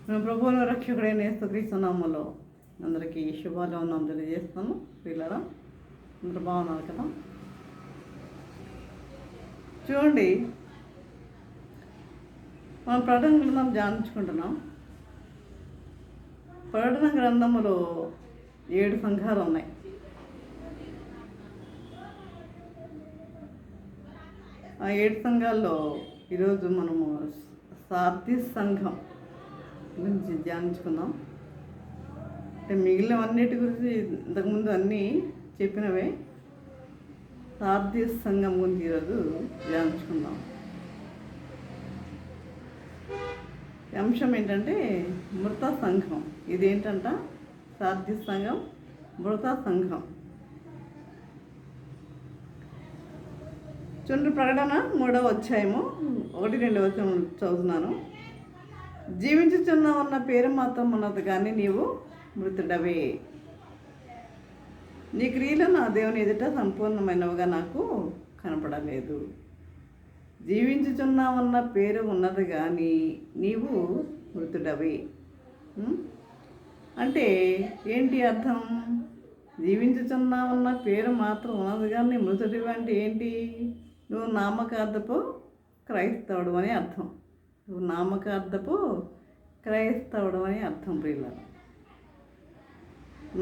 మేము ప్రభువును రక్షకుడైన యేసుక్రీస్తు నామములో అందరికీ శుభాలు తెలియజేస్తాను. పిల్లరా అందరూ బాగున్నారు కదా? చూడండి, మనం ప్రకటన గ్రంథం ధ్యానించుకుంటున్నాం. ప్రకటన గ్రంథములో 7 సంఘాలు ఉన్నాయి. ఆ 7 సంఘాల్లో ఈరోజు మనము సార్దీస్ సంఘం గురించి ధ్యానించుకుందాం. అంటే మిగిలినవన్నిటి గురించి ఇంతకుముందు అన్నీ చెప్పినవే. సార్దీస్ సంఘం గురించి ఈరోజు ధ్యానించుకుందాం. అంశం ఏంటంటే మృత సంఘం. ఇదేంటంట? సార్దీస్ సంఘం మృత సంఘం. చూడండి, ప్రకటన 3వ అధ్యాయము 1-2 వచనం చదువుతున్నాను. జీవించుచున్నావన్న పేరు మాత్రం ఉన్నది, కానీ నీవు మృతుడవే. నీ క్రియలు నా దేవుని ఎదుట సంపూర్ణమైనవిగా నాకు కనపడలేదు. జీవించుచున్నావన్న పేరు ఉన్నది, కానీ నీవు మృతుడవే. అంటే ఏంటి అర్థం? జీవించుచున్నావన్న పేరు మాత్రం ఉన్నది, కానీ మృతుడివి అంటే ఏంటి? నువ్వు నామకార్థపు క్రైస్తవుడు అని అర్థం. నువ్వు నామకార్థపు క్రైస్తవుడు అని అర్థం. పిల్లలు,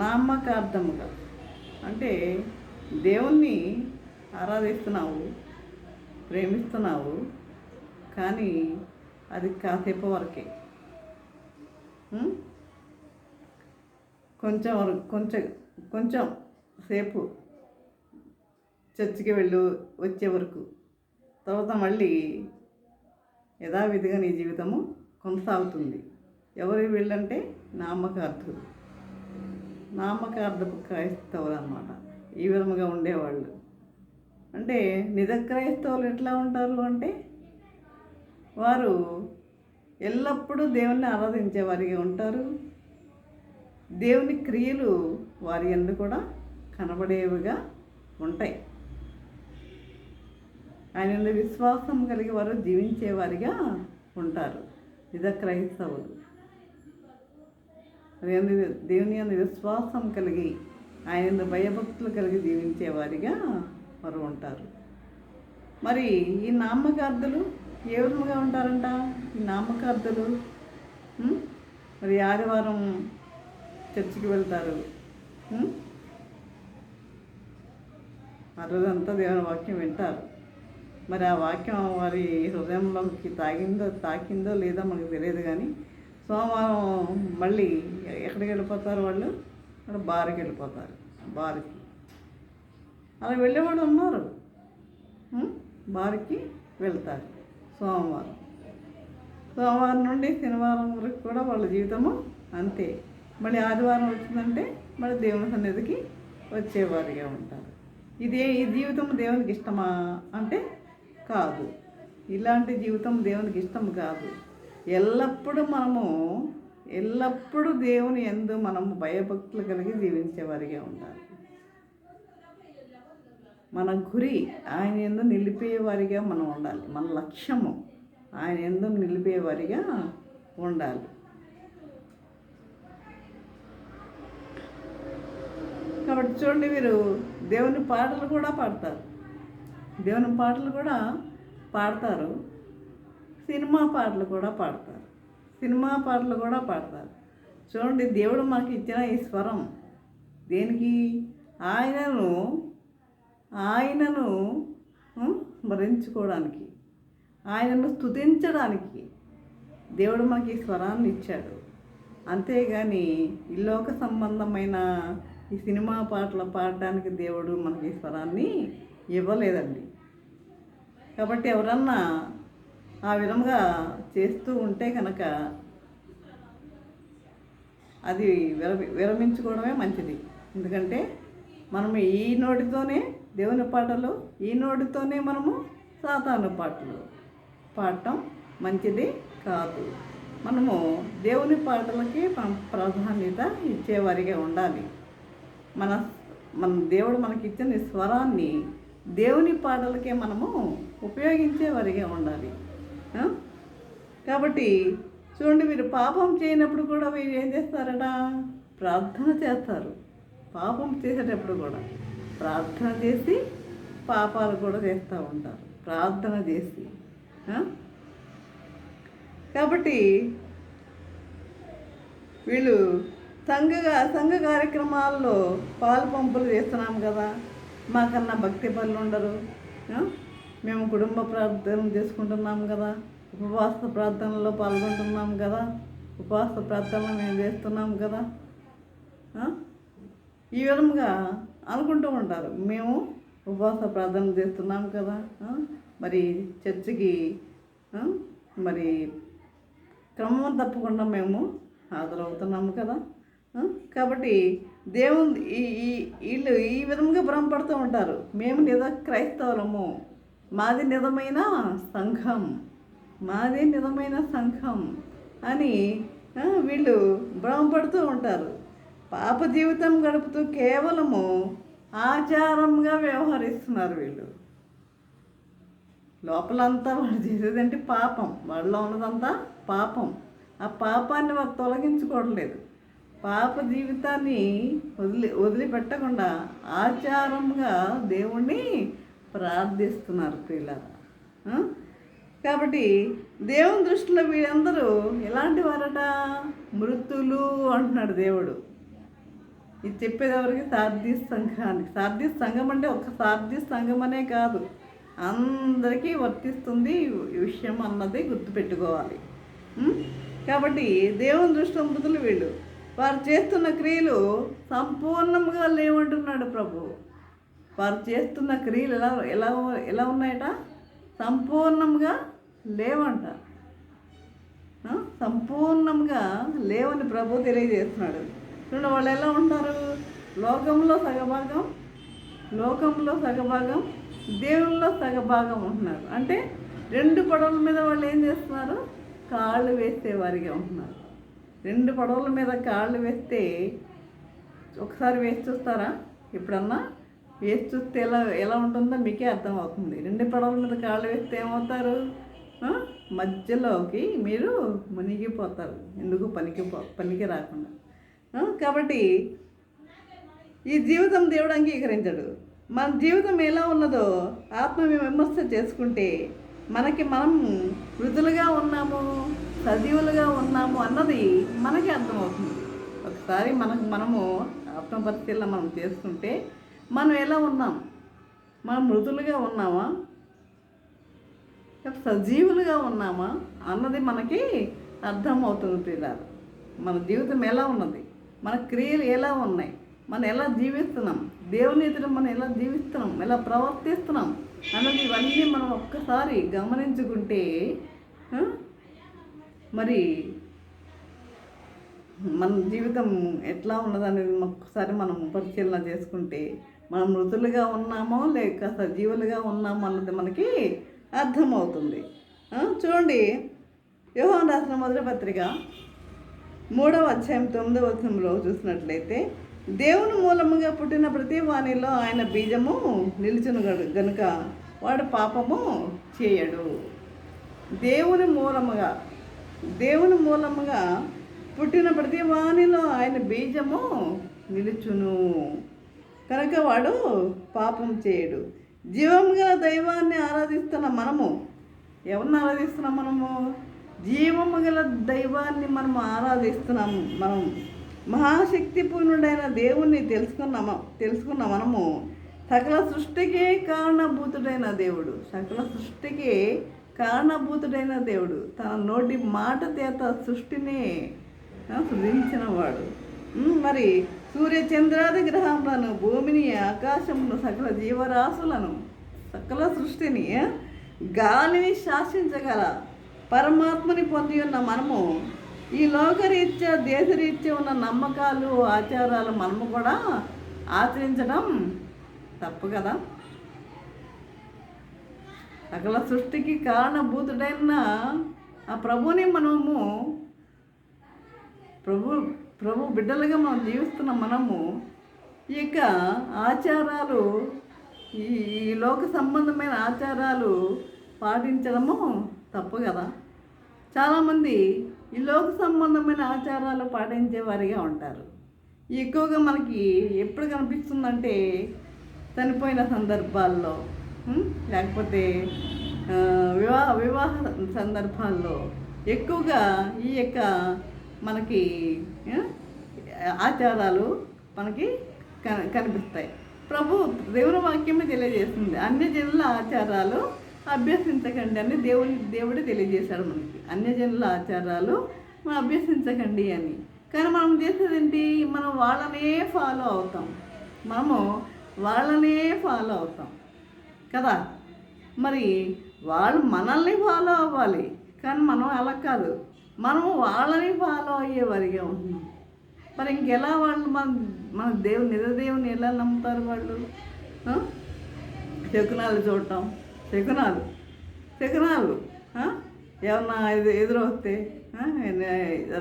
నామకార్థముగా అంటే దేవుణ్ణి ఆరాధిస్తున్నావు, ప్రేమిస్తున్నావు, కానీ అది కాసేపు వరకే. కొంచెం సేపు చర్చికి వచ్చే వరకు, తర్వాత మళ్ళీ యథావిధిగా నీ జీవితము కొనసాగుతుంది. ఎవరి వీళ్ళంటే నామకార్థపు క్రైస్తవులు అన్నమాట. ఈ విధముగా ఉండేవాళ్ళు. అంటే నిజ క్రైస్తవులు ఎట్లా ఉంటారు అంటే, వారు ఎల్లప్పుడూ దేవుణ్ణి ఆరాధించే వారిగా ఉంటారు. దేవుని క్రియలు వారి యందు కూడా కనబడేవిగా ఉంటాయి. ఆయన విశ్వాసం కలిగి వారు జీవించేవారిగా ఉంటారు నిజ క్రైస్తవులు. దేవుని యందు విశ్వాసం కలిగి ఆయన భయభక్తులు కలిగి జీవించేవారిగా వారు ఉంటారు. మరి ఈ నామకార్థులు ఏ విధముగా ఉంటారంట? ఈ నామకార్థులు మరి ఆదివారం చర్చికి వెళ్తారు. ఆ రోజంతా దేవుని వాక్యం వింటారు. మరి ఆ వాక్యం వారి హృదయంలోకి తాకిందో లేదో మనకు తెలియదు. కానీ సోమవారం మళ్ళీ ఎక్కడికి వెళ్ళిపోతారు? వాళ్ళు బార్కి వెళ్ళిపోతారు. బార్కి అలా వెళ్ళేవాళ్ళు ఉన్నారు. బార్కి వెళ్తారు సోమవారం నుండి శనివారం వరకు కూడా వాళ్ళ జీవితము అంతే. మళ్ళీ ఆదివారం వచ్చిందంటే మళ్ళీ దేవుని సన్నిధికి వచ్చేవారిగా ఉంటారు. ఈ జీవితం దేవునికి ఇష్టమా అంటే కాదు. ఇలాంటి జీవితం దేవునికి ఇష్టం కాదు. ఎల్లప్పుడూ దేవుని యందు మనము భయభక్తులు కలిగి జీవించేవారిగా ఉండాలి. మన గురి ఆయన యందు నిలిపేవారిగా మనం ఉండాలి. మన లక్ష్యము ఆయన యందు నిలిపేవారిగా ఉండాలి. కాబట్టి చూడండి, వీరు దేవుని పాటలు కూడా పాడతారు. సినిమా పాటలు కూడా పాడతారు. చూడండి, దేవుడు మాకు ఇచ్చిన ఈ స్వరం దేనికి? ఆయనను స్మరించుకోవడానికి, ఆయనను స్తుతించడానికి దేవుడు మనకి ఈ స్వరాన్ని ఇచ్చాడు. అంతేగాని ఈ లోక సంబంధమైన ఈ సినిమా పాటలు పాడడానికి దేవుడు మనకి ఈ స్వరాన్ని ఇవ్వలేదండి. కాబట్టి ఎవరన్నా ఆ విధంగా చేస్తూ ఉంటే కనుక అది విరమించుకోవడమే మంచిది. ఎందుకంటే మనము ఈ నోటితోనే దేవుని పాటలు, ఈ నోటితోనే మనము సాతాను పాటలు పాడటం మంచిది కాదు. మనము దేవుని పాటలకి ప్రాధాన్యత ఇచ్చేవారిగా ఉండాలి. మన దేవుడు మనకి ఇచ్చిన స్వరాన్ని దేవుని పాటలకే మనము ఉపయోగించేవారిగా ఉండాలి. కాబట్టి చూడండి, మీరు పాపం చేయనప్పుడు కూడా మీరు ఏం చేస్తారట? ప్రార్థన చేస్తారు. పాపం చేసేటప్పుడు కూడా ప్రార్థన చేసి పాపాలు కూడా చేస్తూ ఉంటారు, ప్రార్థన చేసి. కాబట్టి వీళ్ళు సంఘ కార్యక్రమాల్లో పాలు పంపులు చేస్తున్నాం కదా, మాకన్నా భక్తి పనులు ఉండరు. మేము కుటుంబ ప్రార్థన చేసుకుంటున్నాం కదా, ఉపవాస ప్రార్థనలో పాల్గొంటున్నాం కదా, ఉపవాస ప్రార్థనలు మేము చేస్తున్నాం కదా, ఈ విధంగా అనుకుంటూ ఉంటారు. మేము ఉపవాస ప్రార్థనలు చేస్తున్నాం కదా, మరి చర్చికి మరి క్రమం తప్పకుండా మేము హాజరవుతున్నాము కదా. కాబట్టి దేవుని వీళ్ళు ఈ విధంగా భ్రమపడుతూ ఉంటారు. మేము క్రైస్తవులము, మాది నిజమైన సంఘం, మాది నిజమైన సంఘం అని వీళ్ళు భ్రమపడుతూ ఉంటారు. పాప జీవితం గడుపుతూ కేవలము ఆచారంగా వ్యవహరిస్తున్నారు వీళ్ళు. లోపలంతా వాళ్ళు చేసేదంటే పాపం, వాళ్ళలో ఉన్నదంతా పాపం. ఆ పాపాన్ని వారు తొలగించుకోవట్లేదు. పాప జీవితాన్ని వదిలిపెట్టకుండా ఆచారంగా దేవుణ్ణి ప్రార్థిస్తున్నారు పిల్లలు. కాబట్టి దేవుని దృష్టిలో వీళ్ళందరూ ఎలాంటి వారట? మృతులు అంటున్నాడు దేవుడు. ఇది చెప్పేది ఎవరికి? సార్దీస్ సంఘానికి. సార్దీస్ సంఘం అంటే ఒక సార్దీస్ సంఘం అనే కాదు, అందరికీ వర్తిస్తుంది ఈ విషయం అన్నది గుర్తుపెట్టుకోవాలి. కాబట్టి దేవుని దృష్టిలో మృతులు వీళ్ళు. వారు చేస్తున్న క్రియలు సంపూర్ణంగా లేవంటున్నాడు ప్రభు. వారు చేస్తున్న క్రియలు ఎలా ఎలా ఎలా ఉన్నాయట? సంపూర్ణంగా లేవంట. సంపూర్ణంగా లేవని ప్రభు తెలియజేస్తున్నాడు. చూడండి, వాళ్ళు ఎలా ఉంటారు? లోకంలో సగభాగం దేవుళ్ళలో సగభాగం ఉంటున్నారు. అంటే రెండు పడవల మీద వాళ్ళు ఏం చేస్తున్నారు? కాళ్ళు వేసేవారిగా ఉంటున్నారు. రెండు పడవల మీద కాళ్ళు వేస్తే ఒకసారి వేసి చూస్తారా? ఎప్పుడన్నా వేసి చూస్తే ఎలా ఉంటుందో మీకే అర్థమవుతుంది. రెండు పడవల మీద కాళ్ళు వేస్తే ఏమవుతారు? మధ్యలోకి మీరు మునిగిపోతారు, ఎందుకు పనికి రాకుండా. కాబట్టి ఈ జీవితం దేవుడు అంగీకరించడు. మన జీవితం ఎలా ఉన్నదో ఆత్మ విమర్శ చేసుకుంటే మనం వృద్ధులుగా ఉన్నాము, సజీవులుగా ఉన్నాము అన్నది మనకి అర్థమవుతుంది. ఒకసారి మనము ఆత్మపరిశీలన మనం చేసుకుంటే మనం ఎలా ఉన్నాం? మనం మృతులుగా ఉన్నామా, సజీవులుగా ఉన్నామా అన్నది మనకి అర్థమవుతుంది పిల్లలు. మన జీవితం ఎలా ఉన్నది, మన క్రియలు ఎలా ఉన్నాయి, మనం ఎలా జీవిస్తున్నాం, దేవుని ఎదుట మనం ఎలా జీవిస్తున్నాం, ఎలా ప్రవర్తిస్తున్నాం అన్నది ఇవన్నీ మనం ఒక్కసారి గమనించుకుంటే మరి మన జీవితం ఎట్లా ఉన్నదనేది ఒక్కసారి మనం పరిశీలన చేసుకుంటే మనం మృతులుగా ఉన్నామో లేక సజీవులుగా ఉన్నామో అన్నది మనకి అర్థమవుతుంది. చూడండి, యోహాను రాసిన మొదటి పత్రిక 3వ అధ్యాయం 9వ వచనంలో చూసినట్లయితే, దేవుని మూలముగా పుట్టిన ప్రతి వానిలో ఆయన బీజము నిలుచును గనుక వాడు పాపము చేయడు. దేవుని మూలముగా పుట్టిన ప్రతి వానిలో ఆయన బీజము నిలుచును కనుక వాడు పాపం చేయడు. జీవము గల దైవాన్ని ఆరాధిస్తున్న మనము ఎవరిని ఆరాధిస్తున్నాం? మనము జీవము గల దైవాన్ని మనము ఆరాధిస్తున్నాము. మనం మహాశక్తిపూర్ణుడైన దేవుణ్ణి తెలుసుకున్న మనము సకల సృష్టికే కారణభూతుడైన దేవుడు తన నోటి మాట చేత సృష్టిని సృజించినవాడు. మరి సూర్య చంద్రాది గ్రహములను, భూమిని, ఆకాశమును, సకల జీవరాశులను, సకల సృష్టిని, గాలిని శాసించగల పరమాత్మని పొంది ఉన్న మనము ఈ లోకరీత్యా దేశరీత్యా ఉన్న నమ్మకాలు, ఆచారాలు మనము కూడా ఆచరించడం తప్పు కదా. సకల సృష్టికి కారణభూతుడైన ఆ ప్రభుని మనము ప్రభు బిడ్డలుగా మనం జీవిస్తున్న మనము ఈ యొక్క ఆచారాలు, ఈ లోక సంబంధమైన ఆచారాలు పాటించడము తప్పు కదా. చాలామంది ఈ లోక సంబంధమైన ఆచారాలు పాటించే వారిగా ఉంటారు. ఎక్కువగా మనకి ఎప్పుడు కనిపిస్తుందంటే చనిపోయిన సందర్భాల్లో, లేకపోతే వివాహ సందర్భాల్లో ఎక్కువగా ఈ యొక్క మనకి ఆచారాలు మనకి కనిపిస్తాయి. ప్రభు దేవుని వాక్యమే తెలియజేస్తుంది, అన్యజనుల ఆచారాలు అభ్యసించకండి అని దేవుడు తెలియజేశాడు మనకి. అన్యజనుల ఆచారాలు మనం అభ్యసించకండి అని. కానీ మనం చేసేది ఏంటి? మనం వాళ్ళనే ఫాలో అవుతాం, కదా. మరి వాళ్ళు మనల్ని ఫాలో అవ్వాలి, కానీ మనం అలా కాదు, మనము వాళ్ళని ఫాలో అయ్యేవారిగా ఉంటున్నాం. మరి ఇంకెలా వాళ్ళు మన నిజదేవుని ఎలా నమ్ముతారు? వాళ్ళు శకునాలు చూడటం, శకునాలు ఏమన్నా ఎదురొస్తే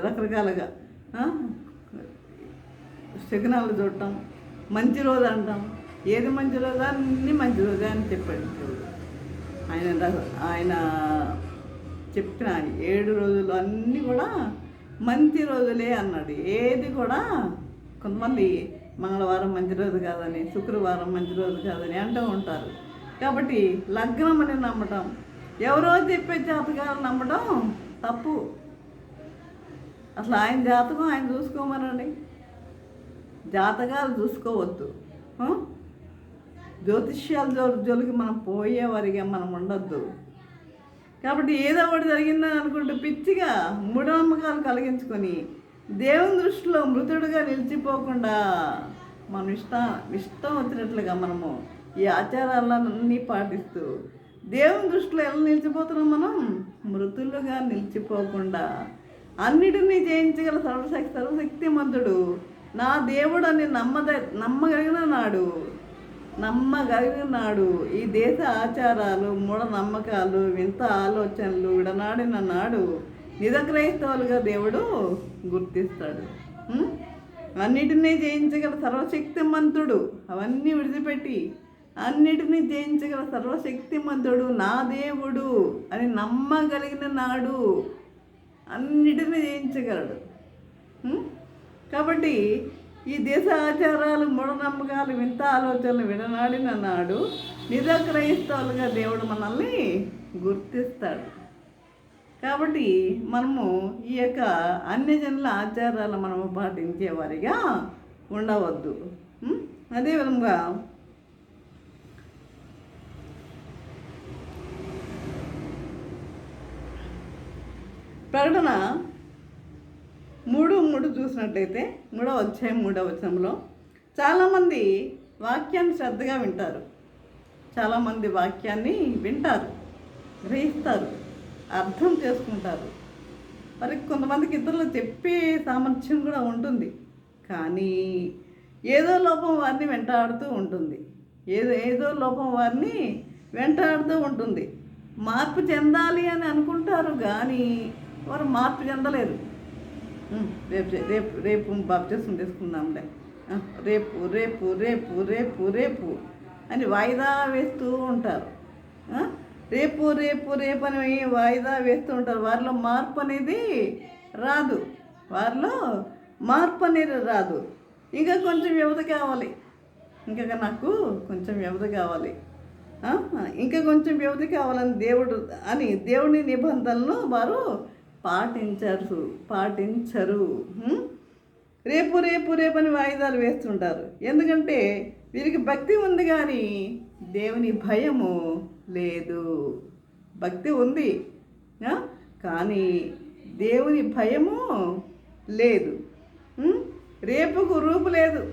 రకరకాలుగా శకునాలు చూడటం, మంచి రోజు అంటాం. ఏది మంచి రోజా? అన్నీ మంచి రోజే అని చెప్పాడు దేవుడు. ఆయన చెప్పిన 7 రోజులు అన్నీ కూడా మంచి రోజులే అన్నాడు. ఏది కూడా కొంతమంది మంగళవారం మంచి రోజు కాదని, శుక్రవారం మంచి రోజు కాదని అంటూ ఉంటారు. కాబట్టి లగ్నం అని నమ్మటం, ఎవరో చెప్పే జాతకాలు నమ్మటం తప్పు. అసలు ఆయన జాతకం ఆయన చూసుకోమనండి, జాతకాలు చూసుకోవద్దు. జ్యోతిష్యాల జోలికి మనం పోయేవారిగా మనం ఉండొద్దు. కాబట్టి ఏదో ఒకటి జరిగిందని అనుకుంటూ పిచ్చిగా మూఢనమ్మకాలు కలిగించుకొని దేవుని దృష్టిలో మృతుడుగా నిలిచిపోకుండా మనం ఇష్టం వచ్చినట్లుగా మనము ఈ ఆచారాలన్నీ పాటిస్తూ దేవుని దృష్టిలో ఎలా నిలిచిపోతున్నాం? మనం మృతులుగా నిలిచిపోకుండా అన్నిటినీ జయించగల సర్వశక్తిమంతుడు నా దేవుడు అని నమ్మగలిగిన నాడు ఈ దేశ ఆచారాలు, మూఢనమ్మకాలు, వింత ఆలోచనలు విడనాడిన నాడు నిజక్రైస్తవులుగా దేవుడు గుర్తిస్తాడు. అన్నిటినీ జయించగల సర్వశక్తిమంతుడు, అవన్నీ విడిచిపెట్టి అన్నిటినీ జయించగల సర్వశక్తిమంతుడు నా దేవుడు అని నమ్మగలిగిన నాడు అన్నిటినీ జయించగలడు. కాబట్టి ఈ దేశ ఆచారాలు, మూఢనమ్మకాలు, వింత ఆలోచనలు విడనాడిన నాడు నిజ క్రైస్తవులుగా దేవుడు మనల్ని గుర్తిస్తాడు. కాబట్టి మనము ఈ యొక్క అన్యజనుల ఆచారాలు మనము పాటించేవారిగా ఉండవద్దు. అదేవిధంగా ప్రకటన 3:3 చూసినట్లయితే 3వ అధ్యాయం 3వ వచనంలో చాలామంది వాక్యాన్ని శ్రద్ధగా వింటారు. చాలామంది వాక్యాన్ని వింటారు, గ్రహిస్తారు, అర్థం చేసుకుంటారు. మరి కొంతమందికి ఇతరులు చెప్పే సామర్థ్యం కూడా ఉంటుంది, కానీ ఏదో లోపం వారిని వెంటాడుతూ ఉంటుంది. ఏదో లోపం వారిని వెంటాడుతూ ఉంటుంది. మార్పు చెందాలి అని అనుకుంటారు, కానీ వారు మార్పు చెందలేరు. రేపు బాప్టిజం తీసుకుందాంలే, రేపు అని వాయిదా వేస్తూ ఉంటారు. రేపు అని వాయిదా వేస్తూ ఉంటారు. వారిలో మార్పు అనేది రాదు. ఇంకా కొంచెం వ్యవధి కావాలి, నాకు కొంచెం వ్యవధి కావాలి, ఇంకా కొంచెం వ్యవధి కావాలని దేవుని నిబంధనలను వారు పాటించరు. రేపు అని వాయిదాలు వేస్తుంటారు. ఎందుకంటే వీరికి భక్తి ఉంది, కానీ దేవుని భయము లేదు. భక్తి ఉంది, కానీ దేవుని భయము లేదు. రేపుకు రూపు లేదు.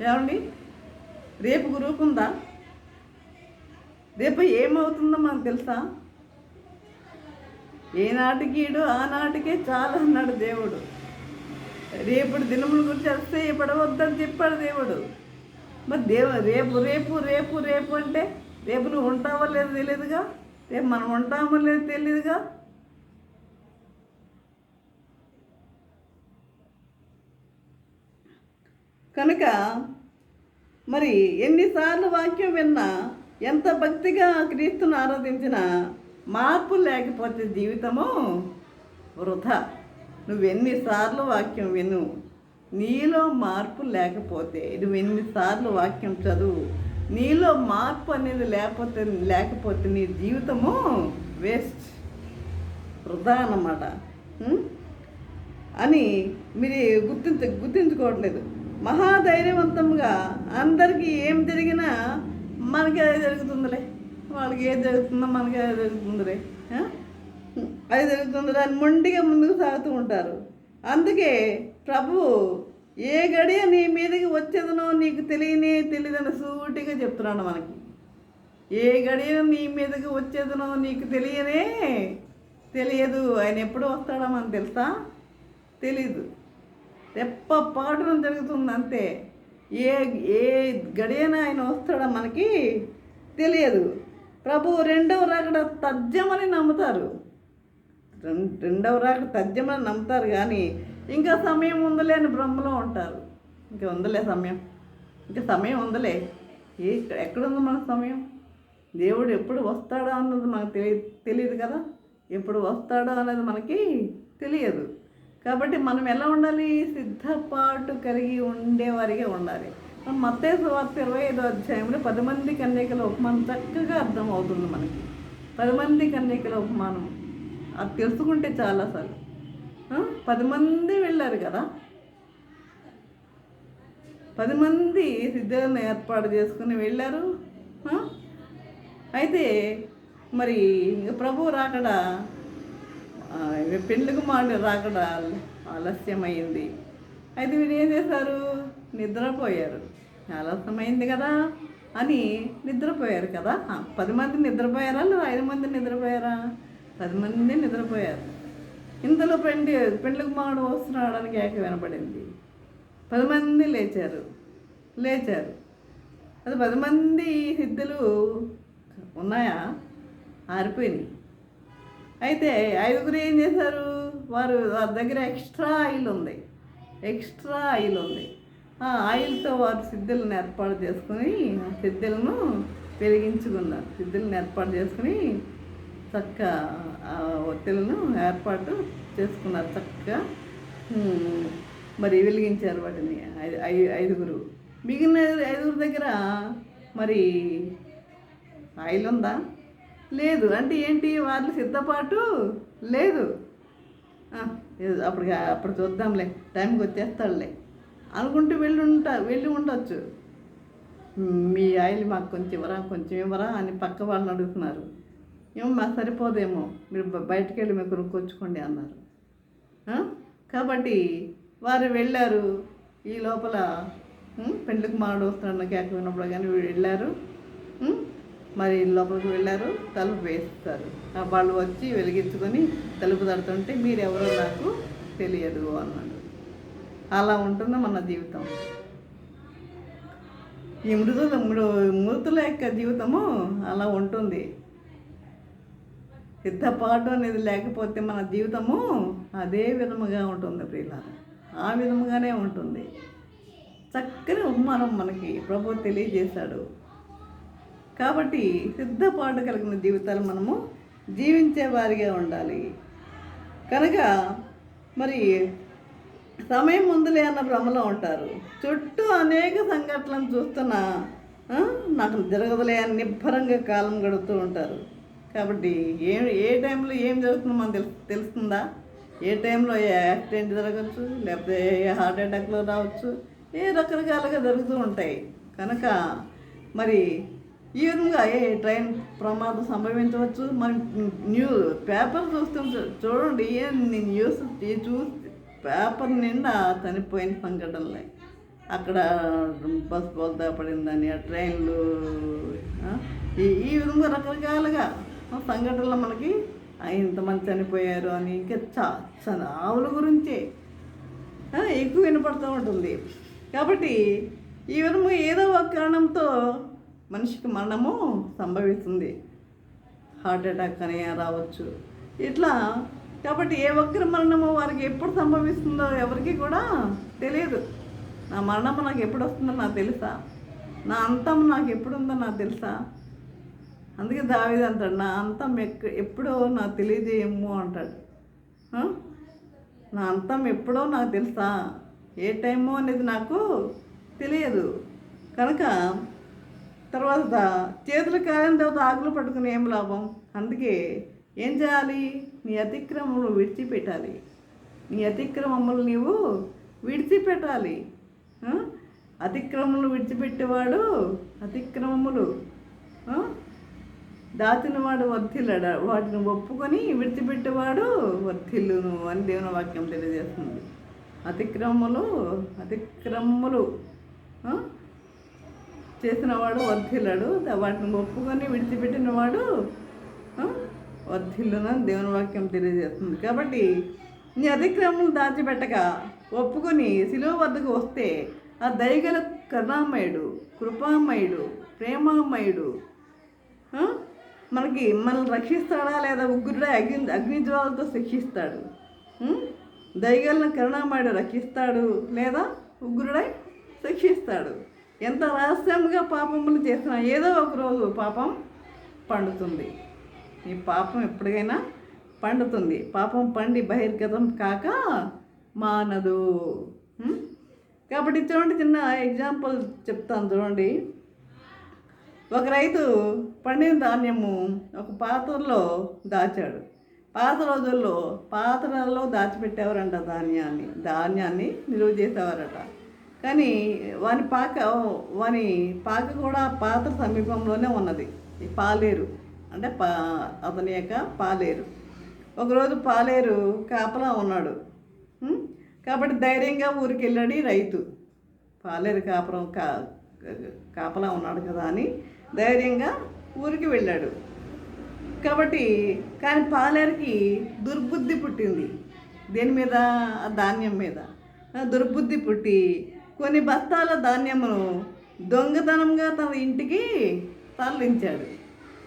ఏమండి, రేపుకు రూపు ఉందా? రేపు ఏమవుతుందో మనకు తెలుసా? ఏనాటికీడు ఆనాటికే చాలా అన్నాడు దేవుడు. రేపటి దినముల గురించి అతిశయపడవద్దని చెప్పాడు దేవుడు. మరి రేపు అంటే రేపు నువ్వు ఉంటావో లేదో తెలియదుగా, రేపు మనం ఉంటామో లేదో తెలియదుగా. కనుక మరి ఎన్నిసార్లు వాక్యం విన్నా, ఎంత భక్తిగా క్రీస్తును ఆరాధించినా మార్పు లేకపోతే జీవితము వృధా. నువ్వెన్నిసార్లు వాక్యం విను, నీలో మార్పు లేకపోతే, నువ్వెన్నిసార్లు వాక్యం చదువు, నీలో మార్పు అనేది లేకపోతే నీ జీవితము వేస్ట్, వృధా అన్నమాట అని మీరు గుర్తించుకోవట్లేదు. మహాధైర్యవంతంగా అందరికీ ఏం జరిగినా మనకి అదే జరుగుతుందిలే, వాళ్ళకి ఏది జరుగుతుందో మనకి అదే జరుగుతుందిలే, అది జరుగుతుందిలే అని మొండిగా ముందుకు సాగుతూ ఉంటారు. అందుకే ప్రభువు ఏ గడియ నీ మీదకి వచ్చేదనో నీకు తెలియదని సూటిగా చెప్తున్నాడు మనకి. ఏ గడియ నీ మీదకి వచ్చేదనో నీకు తెలియదు. ఆయన ఎప్పుడు వస్తాడో మనకు తెలుసా? తెలీదు. రెప్పపాటున జరుగుతుంది అంతే. ఏ గడియన ఆయన వస్తాడో మనకి తెలియదు. ప్రభు రెండవ రాకడ తథ్యమని నమ్ముతారు, రెండవ రాకడ తథ్యమని నమ్ముతారు, కానీ ఇంకా సమయం ఉందలే అని భ్రమలో ఉంటారు. ఇంకా ఉందలే సమయం, ఇంకా సమయం ఉందలే. ఎక్కడుంది మన సమయం? దేవుడు ఎప్పుడు వస్తాడో అన్నది మనకు తెలియదు కదా, ఎప్పుడు వస్తాడో అనేది మనకి తెలియదు. కాబట్టి మనం ఎలా ఉండాలి? సిద్ధపాటు కలిగి ఉండేవారిగా ఉండాలి. మత్తయి సువార్త 25వ అధ్యాయంలో 10 మంది కన్యకల ఉపమానం చక్కగా అర్థం అవుతుంది మనకి. 10 మంది కన్యకల ఉపమానం అది తెలుసుకుంటే చాలా సార్లు 10 మంది వెళ్ళారు కదా, 10 మంది సిద్ధులను ఏర్పాటు చేసుకుని వెళ్ళారు. అయితే మరి ప్రభు రాకడ, పెండ్లి కుమారుడు రాకడ ఆలస్యమైంది. అయితే వీరు ఏం చేశారు? నిద్రపోయారు. ఆలస్యమైంది కదా అని నిద్రపోయారు కదా. 10 మంది నిద్రపోయారా లేదా 5 మంది నిద్రపోయారా? 10 మంది నిద్రపోయారు. ఇంతలో పెండ్లి కుమారుడు వస్తున్నాడని కేక వినపడింది. 10 మంది లేచారు. అది 10 మంది సిద్ధులు ఉన్నాయా? ఆరిపోయినాయి. అయితే 5గురు ఏం చేశారు? వారి దగ్గర ఎక్స్ట్రా ఆయిల్ ఉంది. ఆ ఆయిల్తో వారు సిద్ధులను ఏర్పాటు చేసుకుని సిద్ధులను వెలిగించుకున్నారు. సిద్ధులను ఏర్పాటు చేసుకుని చక్కగా ఒత్తిళ్లను ఏర్పాటు చేసుకున్నారు. చక్కగా మరి వెలిగించారు వాటిని. 5గురు. మిగిలిన 5గురు దగ్గర మరి ఆయిల్ ఉందా? లేదు. అంటే ఏంటి? వాళ్ళు సిద్ధపాటు లేదు. అప్పుడు చూద్దాంలే, టైంకి వచ్చేస్తాడులే అనుకుంటూ వెళ్ళి ఉండొచ్చు. మీ ఆయిల్ మాకు కొంచెం ఇవ్వరా అని పక్క వాళ్ళని అడుగుతున్నారు. ఏమో మాకు సరిపోదేమో, మీరు బయటకు వెళ్ళి మీరు కొనుక్కొచ్చుకోండి అన్నారు. కాబట్టి వారు వెళ్ళారు. ఈ లోపల పెండ్లి కుమారుడు వస్తున్నాడు కేక విన్నప్పుడు కానీ వెళ్ళారు. మరి లోపలికి వెళ్ళారు. తలుపు వేస్తారు. వాళ్ళు వచ్చి వెలిగించుకొని తలుపు తడుతుంటే మీరెవరో నాకు తెలియదు అన్నాడు. అలా ఉంటుంది మన జీవితం. ఈ మృతుల యొక్క జీవితము అలా ఉంటుంది. సిద్ధపాటు అనేది లేకపోతే మన జీవితము అదే విధముగా ఉంటుంది ప్రియులారా. ఆ విధముగానే ఉంటుంది. చక్కని ఉపమానం మనకి ప్రభు తెలియజేశాడు. కాబట్టి సిద్ధపాటు కలిగిన జీవితాలు మనము జీవించే వారిగా ఉండాలి. కనుక మరి సమయం ముందులే అన్న భ్రమలో ఉంటారు. చుట్టూ అనేక సంఘటనలను చూస్తున్నా నాకు జరగదులే అని నిబ్బరంగా కాలం గడుపుతూ ఉంటారు. కాబట్టి ఏ టైంలో ఏం జరుగుతుందో మనకు తెలుస్తుందా? ఏ టైంలో ఏ యాక్సిడెంట్ జరగచ్చు, లేకపోతే ఏ హార్ట్ అటాక్లో రావచ్చు, ఏ రకరకాలుగా జరుగుతూ ఉంటాయి. కనుక మరి ఈ విధంగా ఏ ట్రైన్ ప్రమాదం సంభవించవచ్చు. మరి పేపర్ చూడండి, న్యూస్ పేపర్ నిండా చనిపోయిన సంఘటనలే. అక్కడ బస్ బోల్తా పడిందని, ఆ ట్రైన్లు, ఈ విధంగా రకరకాలుగా సంఘటనలు మనకి ఇంతమంది చనిపోయారు అని, ఇంకా ఆవుల గురించే ఎక్కువ వినపడుతూ ఉంటుంది. కాబట్టి ఈ విధంగా ఏదో ఒక కారణంతో మనిషికి మరణము సంభవిస్తుంది. హార్ట్ అటాక్ అని రావచ్చు ఇట్లా. కాబట్టి ఏ ఒక్కరి మరణము వారికి ఎప్పుడు సంభవిస్తుందో ఎవరికి కూడా తెలియదు. నా మరణము నాకు ఎప్పుడు వస్తుందో నాకు తెలుసా? నా అంతం నాకు ఎప్పుడు ఉందో నాకు తెలుసా? అందుకే దావీదు అంటాడు, నా అంతం ఎప్పుడో నాకు తెలియజేయము అంటాడు. నా అంతం ఎప్పుడో నాకు తెలుసా, ఏ టైమో అనేది నాకు తెలియదు. కనుక తర్వాత చేతులు కాలిన తర్వాత ఆకులు పట్టుకుని ఏం లాభం? అందుకే ఏం చేయాలి? నీ అతిక్రమములు విడిచిపెట్టాలి. నీ అతిక్రమములు నీవు విడిచిపెట్టాలి. అతిక్రమములు విడిచిపెట్టేవాడు అతిక్రమములు దాచినవాడు వర్ధిల్లడా, వాటిని ఒప్పుకొని విడిచిపెట్టేవాడు వర్ధిల్లును అని దేవుని వాక్యం తెలియజేస్తుంది. అతిక్రమములు చేసినవాడు వర్ధిల్లడు, వాటిని ఒప్పుకొని విడిచిపెట్టినవాడు వర్ధిల్లును అని దేవుని వాక్యం తెలియజేస్తుంది. కాబట్టి నీ అతిక్రమములు దాచిపెట్టక ఒప్పుకొని శిలువ వద్దకు వస్తే ఆ దయగల కరుణామయుడు, కృపామయుడు, ప్రేమామయుడు మనల్ని రక్షిస్తాడా లేదా ఉగ్రుడా అగ్నిజ్వాలతో శిక్షిస్తాడు. దయగల కరుణామయుడు రక్షిస్తాడు లేదా ఉగ్రుడై శిక్షిస్తాడు. ఎంత రహస్యంగా పాపములు చేసినా ఏదో ఒకరోజు పాపం పండుతుంది. ఈ పాపం ఎప్పటికైనా పండుతుంది. పాపం పండి బహిర్గతం కాక మానదు. కాబట్టి చూడండి, చిన్న ఎగ్జాంపుల్ చెప్తాను చూడండి. ఒక రైతు పండిన ధాన్యము ఒక పాత్రలో దాచాడు. పాత రోజుల్లో పాత్రలలో దాచిపెట్టేవారంట ధాన్యాన్ని నిలువ చేసేవారట. కానీ వాని పాక కూడా పాత్ర సమీపంలోనే ఉన్నది. ఈ పాలేరు అంటే అతని యొక్క పాలేరు. ఒకరోజు పాలేరు కాపలా ఉన్నాడు. కాబట్టి ధైర్యంగా ఊరికి వెళ్ళాడు రైతు. పాలేరు కాపలా ఉన్నాడు కదా అని ధైర్యంగా ఊరికి వెళ్ళాడు. కానీ పాలేరుకి దుర్బుద్ధి పుట్టింది. దేని మీద? ఆ ధాన్యం మీద దుర్బుద్ధి పుట్టి కొన్ని బస్తాల ధాన్యమును దొంగతనంగా తన ఇంటికి తరలించాడు.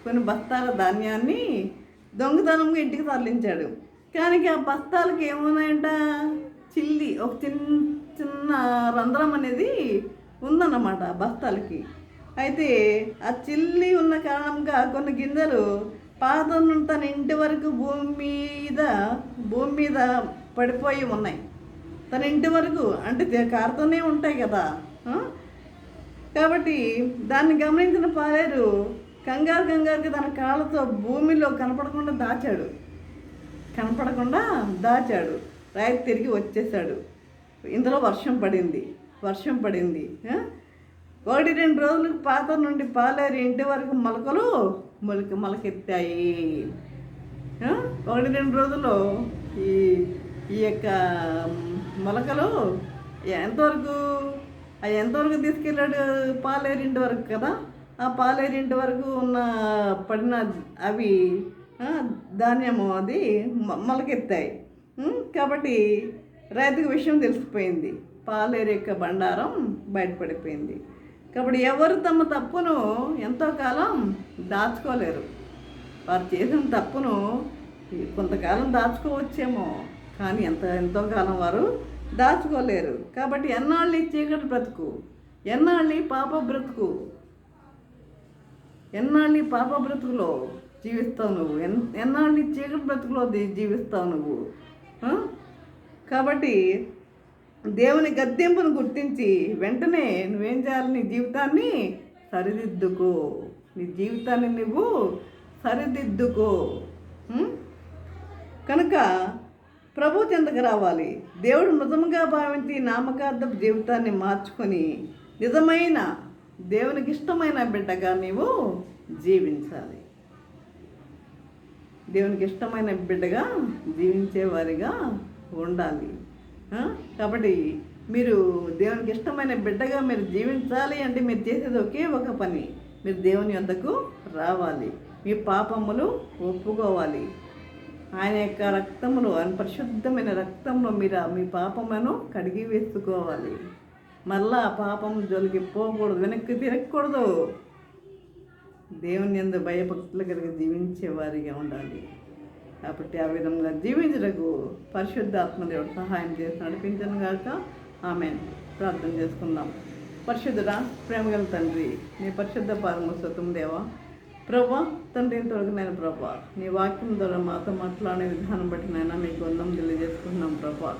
కొన్ని బస్తాల ధాన్యాన్ని దొంగతనంగా ఇంటికి తరలించాడు. కానీ ఆ బస్తాలకి ఏమున్నాయంట? ఒక చిన్న రంధ్రం అనేది ఉందన్నమాట బస్తాలకి. అయితే ఆ చిల్లి ఉన్న కారణంగా కొన్ని గింజలు పాదం తన ఇంటి వరకు భూమి మీద పడిపోయి ఉన్నాయి. తన ఇంటి వరకు అంటే కారుతూనే ఉంటాయి కదా. కాబట్టి దాన్ని గమనించిన పాలేరు కంగారుకి తన కాళ్ళతో భూమిలో కనపడకుండా దాచాడు. రైతు తిరిగి వచ్చేసాడు. ఇందులో వర్షం పడింది. 1-2 రోజులకు పాత్ర నుండి పాలేరు ఇంటి వరకు మొలకెత్తాయి. 1-2 రోజుల్లో ఈ యొక్క మొలకలు ఎంతవరకు తీసుకెళ్ళాడు? పాలేరింటి వరకు కదా. ఆ పాలేరింటి వరకు పడిన అవి ధాన్యము అది మొలకెత్తాయి. కాబట్టి రైతుకు విషయం తెలిసిపోయింది. పాలేరు యొక్క బండారం బయటపడిపోయింది. కాబట్టి ఎవరు తమ తప్పును ఎంతో కాలం దాచుకోలేరు. వారు చేసిన తప్పును కొంతకాలం దాచుకోవచ్చేమో, కానీ ఎంతో కాలం వారు దాచుకోలేరు. కాబట్టి ఎన్నాళ్ళు ఈ చీకటి బ్రతుకు, ఎన్నాళ్ళు ఈ పాప బ్రతుకులో జీవిస్తావు నువ్వు, ఎన్నాళ్ళు ఈ చీకటి బ్రతుకులో జీవిస్తావు నువ్వు. కాబట్టి దేవుని గద్దెంపును గుర్తించి వెంటనే నువ్వేం చేయాలి? నీ జీవితాన్ని నువ్వు సరిదిద్దుకో. కనుక ప్రభు చెంతకు రావాలి. దేవుడు మృతముగా భావించి నామకార్థపు జీవితాన్ని మార్చుకొని నిజమైన దేవునికి ఇష్టమైన బిడ్డగా నీవు జీవించాలి. దేవునికి ఇష్టమైన బిడ్డగా జీవించేవారిగా ఉండాలి. కాబట్టి మీరు దేవునికి ఇష్టమైన బిడ్డగా మీరు జీవించాలి అంటే మీరు చేసేది ఒకే ఒక పని. మీరు దేవుని వద్దకు రావాలి. మీ పాపములు ఒప్పుకోవాలి. ఆయన యొక్క రక్తములో, ఆయన పరిశుద్ధమైన రక్తంలో మీ పాపములను కడిగి వేసుకోవాలి. మళ్ళా పాపం జోలికి పోకూడదు, వెనక్కి తిరగకూడదు. దేవుని యందు భయభక్తులు కలిగి జీవించేవారిగా ఉండాలి. కాబట్టి ఆ విధంగా జీవించటకు పరిశుద్ధాత్మ దేవుడు సహాయం చేసి నడిపించను గాక. ఆమేన్. ప్రార్థన చేసుకుందాం. పరిశుద్ధుడా, ప్రేమగల తండ్రి, నీ పరిశుద్ధ పాదములు స్తుతం దేవా. ప్రభా తండ్రి ఇంతవరకు నేను ప్రభా నీ వాక్యం ద్వారా మాతో మాట్లాడే విధానం బట్టి నైనా మీకు వందం తెలియజేసుకుంటున్నాం ప్రభా.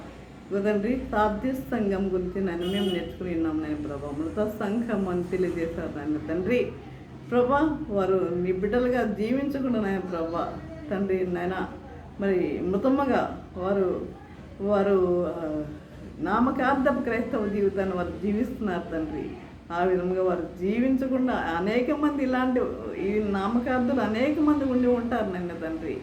తండ్రి సాధ్య సంఘం గురించి నేను మేము నేర్చుకుని ఉన్నాం నేను ప్రభా. మృత సంఘం అని తెలియజేశారు నాయన తండ్రి. ప్రభా వారు నీ బిడ్డలుగా జీవించకుండా నాయన ప్రభా తండ్రి నాయన మరి మృతమ్మగా వారు వారు నామకార్థపు క్రైస్తవ జీవితాన్ని వారు జీవిస్తున్నారు తండ్రి. ఆ విధంగా వారు జీవించకుండా అనేక మంది ఇలాంటి ఈ నామకార్థులు అనేక మంది ఉండి ఉంటారు నన్ను తండ్రి.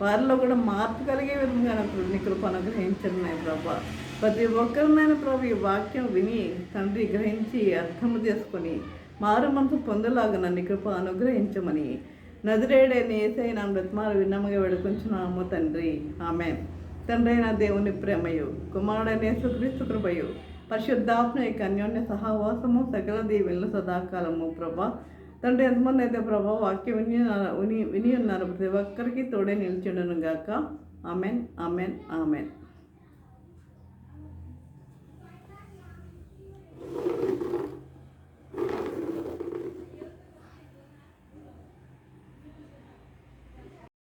వారిలో కూడా మార్పు కలిగే విధంగా నీ కృప అనుగ్రహించండి నాయన ప్రభా. ప్రతి ఒక్కరినైనా ప్రభు ఈ వాక్యం విని తండ్రి గ్రహించి అర్థం చేసుకొని మారు మనసు పొందలాగా నన్ను కృప అనుగ్రహించమని నజరేయుడైన యేసయ్య నామమున బ్రతిమాలి విన్నముగా వేడుకొంచున్నాము తండ్రి. ఆమేన్. తండ్రి అయిన దేవుని ప్రేమయు కుమారుడైన యేసుక్రీస్తు కృపయు పరిశుద్ధాత్మ యొక్క అన్యోన్య సహవాసము సకల దీవెనలు సదాకాలము ప్రభా. తండ్రి ఎంతమంది అయితే ప్రభా వాక్యం విని ఉన్నారు ప్రతి ఒక్కరికి తోడే నిలిచిండును గాక. Amen amen amen.